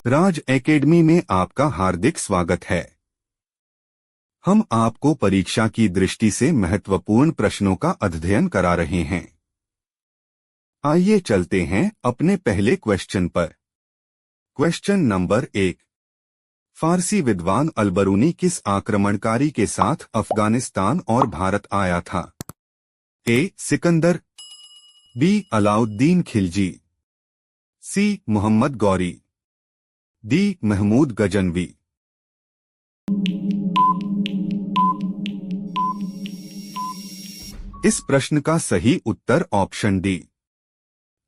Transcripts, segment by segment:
राज academy में आपका हार्दिक स्वागत है। हम आपको परीक्षा की दृष्टि से महत्वपूर्ण प्रश्नों का अध्ययन करा रहे हैं। आइए चलते हैं अपने पहले क्वेश्चन पर। Question number 1। फारसी विद्वान अलबरूनी किस आक्रमणकारी के साथ अफगानिस्तान और भारत आया था? ए. सिकंदर, बी. अलाउद्दीन खिलजी, सी. मोहम्मद गौरी, डी. महमूद गजनवी। इस प्रश्न का सही उत्तर ऑप्शन डी,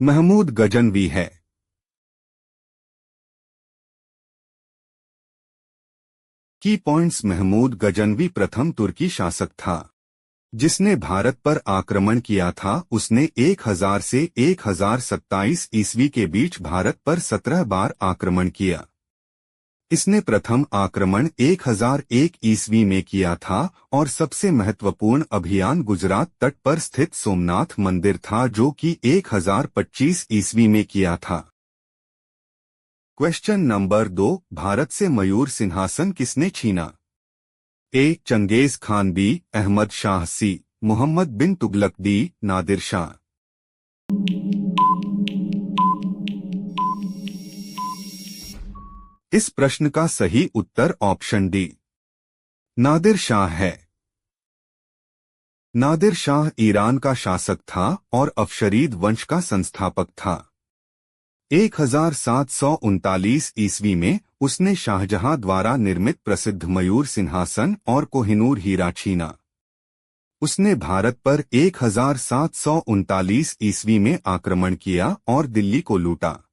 महमूद गजनवी है। की पॉइंट्स। महमूद गजनवी प्रथम तुर्की शासक था जिसने भारत पर आक्रमण किया था। उसने 1000 से 1027 ईस्वी के बीच भारत पर 17 बार आक्रमण किया। इसने प्रथम आक्रमण 1001 ईस्वी में किया था और सबसे महत्वपूर्ण अभियान गुजरात तट पर स्थित सोमनाथ मंदिर था जो कि 1025 ईस्वी में किया था। Question number 2। भारत से मयूर सिंहासन किसने छीना? A. Changez Khan, B. Ahmad Shah, C. Mohammad bin Tughlaq, D. Nadir Shah. इस प्रश्न का सही उत्तर ऑप्शन डी, नादिर शाह है। नादिर शाह ईरान का शासक था और अफशरीद वंश का संस्थापक था। 1739 ईस्वी में उसने शाहजहां द्वारा निर्मित प्रसिद्ध मयूर सिंहासन और कोहिनूर हीरा छीना। उसने भारत पर 1739 ईस्वी में आक्रमण किया और दिल्ली को लूटा।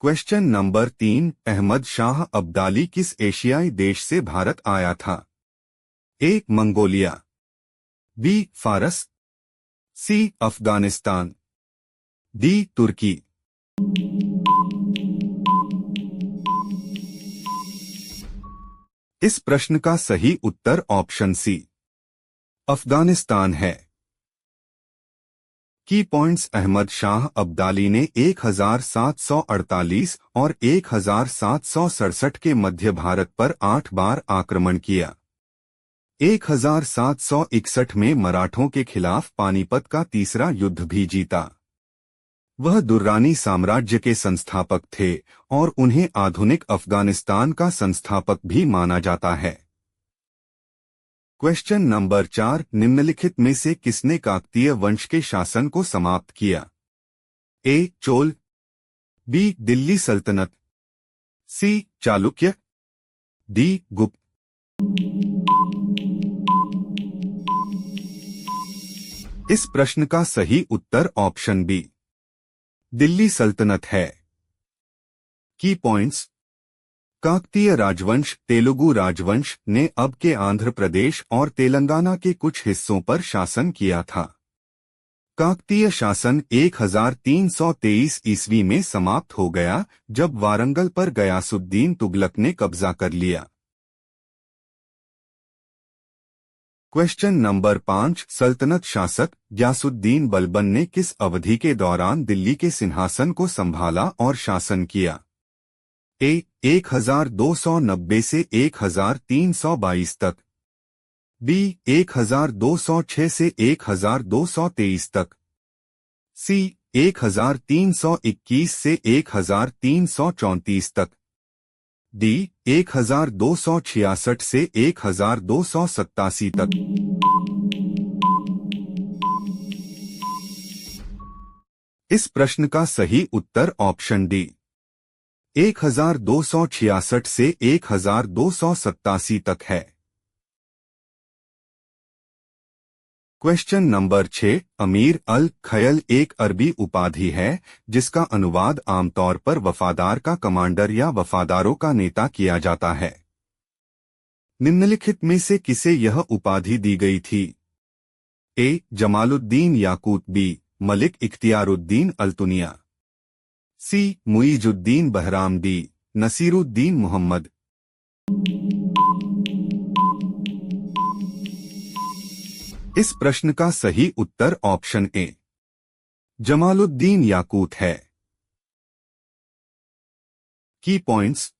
Question number 3। अहमद शाह अब्दाली किस एशियाई देश से भारत आया था? ए. Mongolia, B. फारस, सी. अफगानिस्तान, डी. तुर्की। इस प्रश्न का सही उत्तर ऑप्शन सी, अफगानिस्तान है। की पॉइंट्स। अहमद शाह अब्दाली ने 1748 और 1767 के मध्य भारत पर 8 बार आक्रमण किया। 1761 में मराठों के खिलाफ पानीपत का तीसरा युद्ध भी जीता। वह दुर्रानी साम्राज्य के संस्थापक थे और उन्हें आधुनिक अफगानिस्तान का संस्थापक भी माना जाता है। Question number 4। निम्नलिखित में से किसने काकतीय वंश के शासन को समाप्त किया? ए. चोल, बी. दिल्ली सल्तनत, सी. चालुक्य, डी. गुप्त। इस प्रश्न का सही उत्तर ऑप्शन बी, दिल्ली सल्तनत है। की पॉइंट्स। काकतीय राजवंश तेलुगु राजवंश ने अब के आंध्र प्रदेश और तेलंगाना के कुछ हिस्सों पर शासन किया था। काकतीय शासन 1323 ईस्वी में समाप्त हो गया जब वारंगल पर गयासुद्दीन तुगलक ने कब्जा कर लिया। Question number 5। सल्तनत शासक गयासुद्दीन बलबन ने किस अवधि के दौरान दिल्ली के सिंहासन को संभाला और शासन किया? ए. 1290 से 1322 तक, बी. 1206 से 1223 तक, सी. 1321 से 1334 तक, डी. 1266 से 1287 तक। इस प्रश्न का सही उत्तर ऑप्शन डी, 1266 से 1287 तक है। Question number 6। अमीर अल खयल एक अरबी उपाधि है जिसका अनुवाद आमतौर पर वफादार का कमांडर या वफादारों का नेता किया जाता है। निम्नलिखित में से किसे यह उपाधि दी गई थी? ए. जमालुद्दीन याकूत, बी. मलिक इख्तियारुद्दीन अल्तुनिया, सी. मुईजुद्दीन बहराम, डी. नसीरुद्दीन मोहम्मद। इस प्रश्न का सही उत्तर ऑप्शन ए, जमालुद्दीन याकूत है। की पॉइंट्स।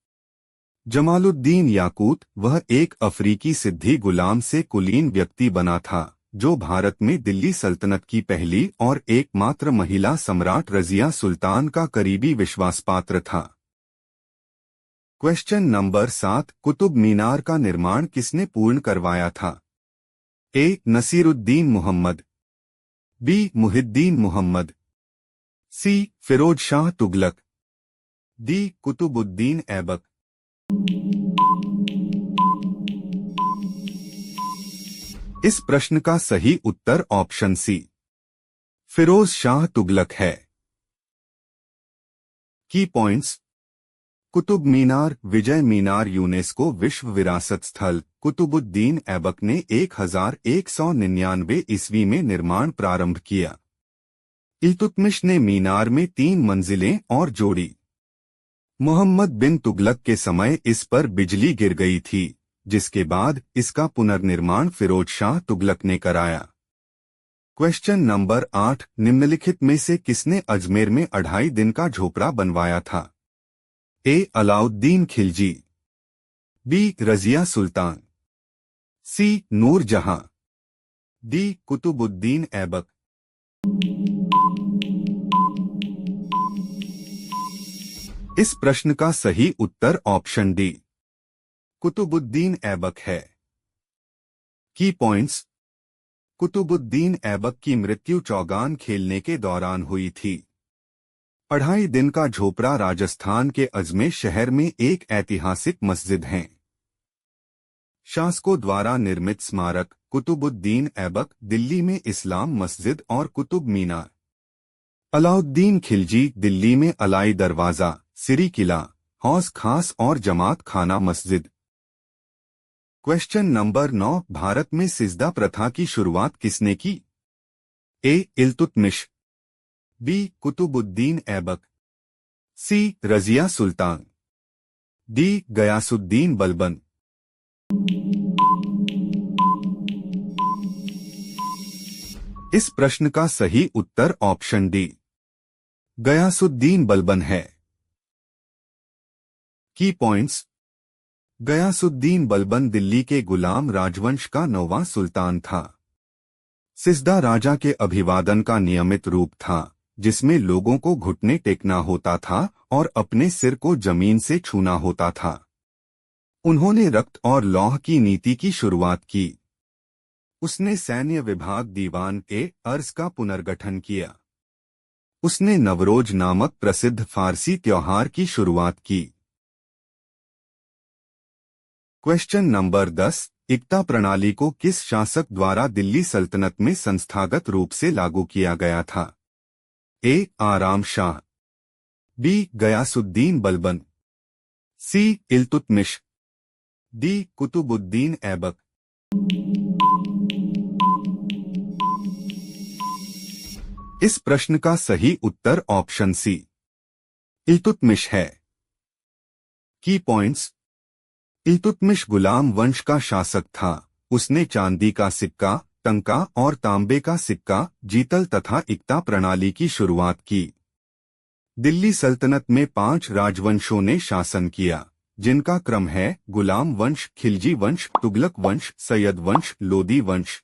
जमालुद्दीन याकूत वह एक अफ्रीकी सिद्धी गुलाम से कुलीन व्यक्ति बना था जो भारत में दिल्ली सल्तनत की पहली और एकमात्र महिला सम्राट रजिया सुल्तान का करीबी विश्वासपात्र था। क्वेश्चन नंबर 7, कुतुब मीनार का निर्माण किसने पूर्ण करवाया था? ए. नसीरुद्दीन मोहम्मद, बी. मुहिद्दीन मोहम्मद, सी. फिरोज शाह तुगलक, डी. कुतुबुद्दीन ऐबक। इस प्रश्न का सही उत्तर ऑप्शन सी फिरोज शाह तुगलक है। की पॉइंट्स। कुतुब मीनार विजय मीनार यूनेस्को विश्व विरासत स्थल कुतुबुद्दीन ऐबक ने 1199 ईस्वी में निर्माण प्रारंभ किया। इल्तुतमिश ने मीनार में 3 मंजिलें और जोड़ी। मोहम्मद बिन तुगलक के समय इस पर बिजली गिर गई थी, जिसके बाद इसका पुनर्निर्माण फिरोज शाह तुगलक ने कराया। क्वेश्चन नंबर 8, निम्नलिखित में से किसने अजमेर में 2.5 दिन का झोपड़ा बनवाया था? ए. अलाउद्दीन खिलजी, बी. रजिया सुल्तान, सी. नूरजहां, डी. कुतुबुद्दीन ऐबक। इस प्रश्न का सही उत्तर ऑप्शन डी कुतुबुद्दीन ऐबक है। की पॉइंट्स। कुतुबुद्दीन ऐबक की मृत्यु चौगान खेलने के दौरान हुई थी। 2.5 दिन का झोपड़ा राजस्थान के अजमेर शहर में एक ऐतिहासिक मस्जिद है। शासकों द्वारा निर्मित स्मारक कुतुबुद्दीन ऐबक दिल्ली में इस्लाम मस्जिद और कुतुब मीनार। अलाउद्दीन खिलजी दिल्ली में अलाई दरवाजा, सिरी किला, हौस खास और जमात खाना मस्जिद। क्वेश्चन नंबर 9, भारत में सिजदा प्रथा की शुरुआत किसने की? ए. इल्तुतमिश, बी. कुतुबुद्दीन ऐबक, सी. रजिया सुल्तान, डी. गयासुद्दीन बलबन। इस प्रश्न का सही उत्तर ऑप्शन डी गयासुद्दीन बलबन है। की पॉइंट्स। गयासुद्दीन बलबन दिल्ली के गुलाम राजवंश का 9वां सुल्तान था। सिजदा राजा के अभिवादन का नियमित रूप था, जिसमें लोगों को घुटने टेकना होता था और अपने सिर को जमीन से छूना होता था। उन्होंने रक्त और लौह की नीति की शुरुआत की। उसने सैन्य विभाग दीवान ए अर्ज का पुनर्गठन किया। उसने नवरोज नामक प्रसिद्ध फारसी त्योहार की शुरुआत की। क्वेश्चन नंबर 10, इक्ता प्रणाली को किस शासक द्वारा दिल्ली सल्तनत में संस्थागत रूप से लागू किया गया था? ए. आराम शाह, बी. गयासुद्दीन बलबन, सी. इल्तुतमिश, डी. कुतुबुद्दीन ऐबक। इस प्रश्न का सही उत्तर ऑप्शन सी इल्तुतमिश है। की पॉइंट्स। इल्तुतमिश गुलाम वंश का शासक था। उसने चांदी का सिक्का, टंका और तांबे का सिक्का, जीतल तथा इक्ता प्रणाली की शुरुआत की। दिल्ली सल्तनत में 5 राजवंशों ने शासन किया, जिनका क्रम है गुलाम वंश, खिलजी वंश, तुगलक वंश, सैयद वंश, लोदी वंश,